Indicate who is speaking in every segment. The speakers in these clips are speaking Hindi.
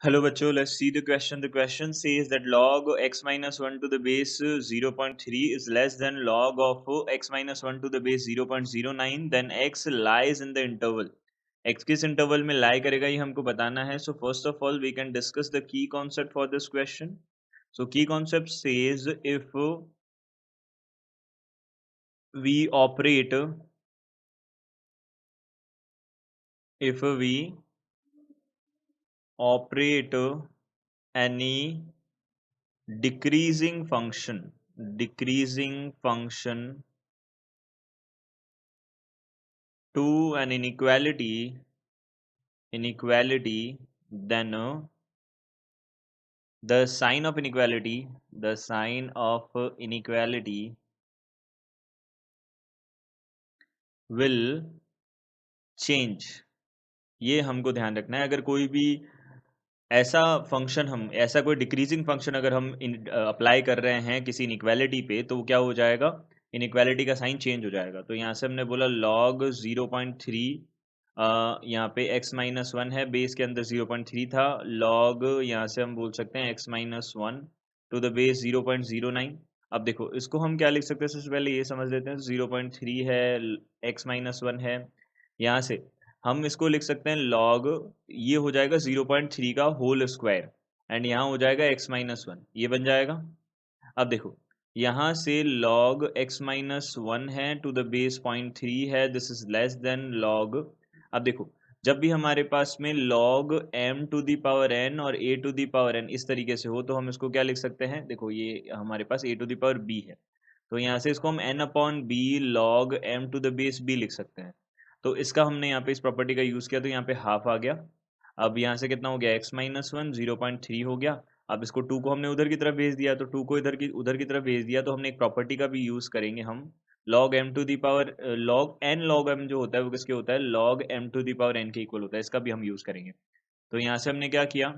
Speaker 1: Hello बच्चों, let's see the question. The question says that log x minus 1 to the base 0.3 is less than log of x minus 1 to the base 0.09. Then x lies in the interval. x किस interval में lie करेगा ये हमको बताना है. So first of all we can discuss the key concept for this question. So key concept says if we operate any decreasing function to an inequality, then the sign of inequality will change. ये हमको ध्यान रखना है. अगर कोई भी ऐसा फंक्शन हम ऐसा कोई डिक्रीजिंग फंक्शन अगर हम अप्लाई कर रहे हैं किसी इनइक्वालिटी पे, तो क्या हो जाएगा, इनइक्वालिटी का साइन चेंज हो जाएगा. तो यहाँ से हमने बोला log 0.3, यहाँ पे x माइनस वन है, बेस के अंदर 0.3 था. log यहाँ से हम बोल सकते हैं x minus one two the base 0.09. अब देखो इसको हम क्या लिख सकते हैं, सबसे पहले ये समझ लेते हैं. 0.3 है, x माइनस वन है, यहाँ से हम इसको लिख सकते हैं log, ये हो जाएगा 0.3 का होल स्क्वायर, एंड यहाँ हो जाएगा x माइनस वन, ये बन जाएगा. अब देखो यहाँ से log x माइनस वन है टू द बेस 0.3 है, this is less than log. अब देखो जब भी हमारे पास में log m to the power n और a to the power n इस तरीके से हो, तो हम इसको क्या लिख सकते हैं, देखो ये हमारे पास a to the power b है, तो यहाँ से इसको हम n upon b log m to the base b लिख सकते हैं. तो इसका हमने यहाँ पे इस प्रॉपर्टी का यूज़ किया, तो यहाँ पे हाफ आ गया. अब यहाँ से कितना हो गया, x माइनस वन 0.3 हो गया. अब इसको 2 को हमने उधर की तरफ भेज दिया, तो 2 को उधर की तरफ भेज दिया, तो हमने एक प्रॉपर्टी का भी यूज़ करेंगे हम. log m to the power log n log m जो होता है वो किसके होता है, log m to the power n के इक्वल होता है. इसका भी हम यूज़ करेंगे. तो यहाँ से हमने क्या किया,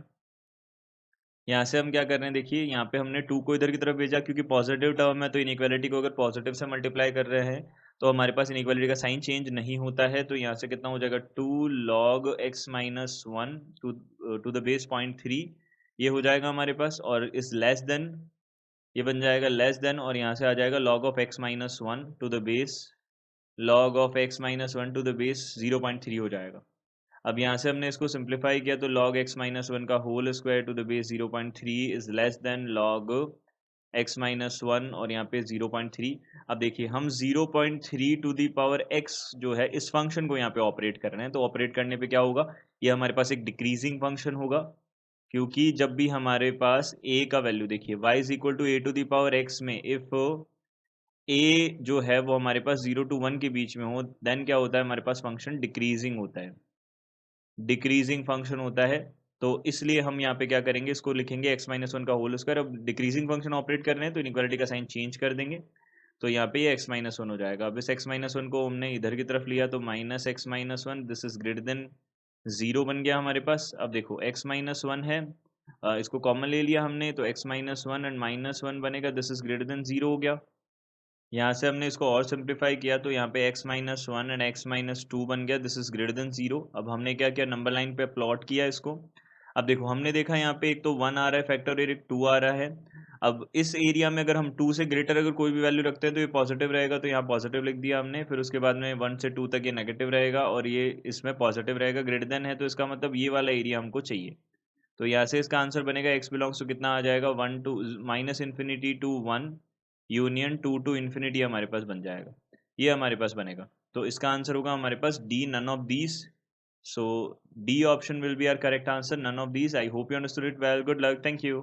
Speaker 1: यहाँ से हम क्या कर रहे हैं, देखिए यहाँ पे हमने 2 को इधर की तरफ भेजा, क्योंकि पॉजिटिव टर्म है, तो इनइक्वालिटी को अगर पॉजिटिव से मल्टीप्लाई कर रहे हैं तो हमारे पास इनइक्वालिटी का साइन चेंज नहीं होता है. तो यहाँ से कितना हो जाएगा, 2 log x minus one two the base 0.3, ये हो जाएगा हमारे पास, और इस लेस देन, ये बन जाएगा लेस देन, और यहाँ से आ जाएगा log of x minus one two the base, log of x minus one two the base 0.3 हो जाएगा. अब यहाँ से हमने इसको सिंप्लीफाई किया, तो log x माइनस वन का whole square to the base 0.3 is less than log x minus one, और यहाँ पे 0.3. अब देखिए हम 0.3 टू दी पावर x जो है इस फंक्शन को यहाँ पे ऑपरेट कर रहे हैं, तो ऑपरेट करने पे क्या होगा, ये हमारे पास एक डिक्रीजिंग फंक्शन होगा, क्योंकि जब भी हमारे पास a का वैल्यू, देखिए y is equal to a to the power x में इफ a जो है वो हमारे पास 0 टू 1 के बीच में हो, देन क्या होता है, हमारे पास फंक्शन डिक्रीजिंग होता है, डिक्रीजिंग फंक्शन होता है. तो इसलिए हम यहाँ पे क्या करेंगे, इसको लिखेंगे x माइनस वन का होल स्क्वायर. अब डिक्रीजिंग फंक्शन ऑपरेट कर रहे हैं तो इनइक्वालिटी का साइन चेंज कर देंगे, तो यहाँ पे ये x माइनस वन हो जाएगा. अब इस x माइनस वन को हमने इधर की तरफ लिया, तो minus x minus one, this is greater than 0 बन गया हमारे पास. अब देखो x माइनस वन है, इसको कॉमन ले लिया हमने, तो x minus one and minus one बनेगा, दिस इज ग्रेटर देन 0 हो गया. यहाँ से हमने इसको और सिंप्लीफाई किया, तो यहाँ पे x minus one and x minus two बन गया, दिस इज ग्रेटर देन 0. अब हमने क्या किया, नंबर लाइन पे प्लॉट किया इसको. अब देखो हमने देखा यहाँ पे एक तो 1 आ रहा है फैक्टर, और एक 2 आ रहा है. अब इस एरिया में अगर हम 2 से ग्रेटर अगर कोई भी वैल्यू रखते हैं तो ये पॉजिटिव रहेगा, तो यहाँ पॉजिटिव लिख दिया हमने. फिर उसके बाद में 1 से 2 तक ये नेगेटिव रहेगा, और ये इसमें पॉजिटिव रहेगा, ग्रेटर देन है, तो इसका मतलब ये वाला एरिया हमको चाहिए. तो यहाँ से इसका आंसर बनेगा x बिलोंग्स टू कितना आ जाएगा, 1 to minus infinity to 1 union 2 to infinity हमारे पास बन जाएगा, ये हमारे पास बनेगा. तो इसका आंसर होगा हमारे पास D, none of these. So D option will be our correct answer, none of these. I hope you understood it well. Good luck, thank you.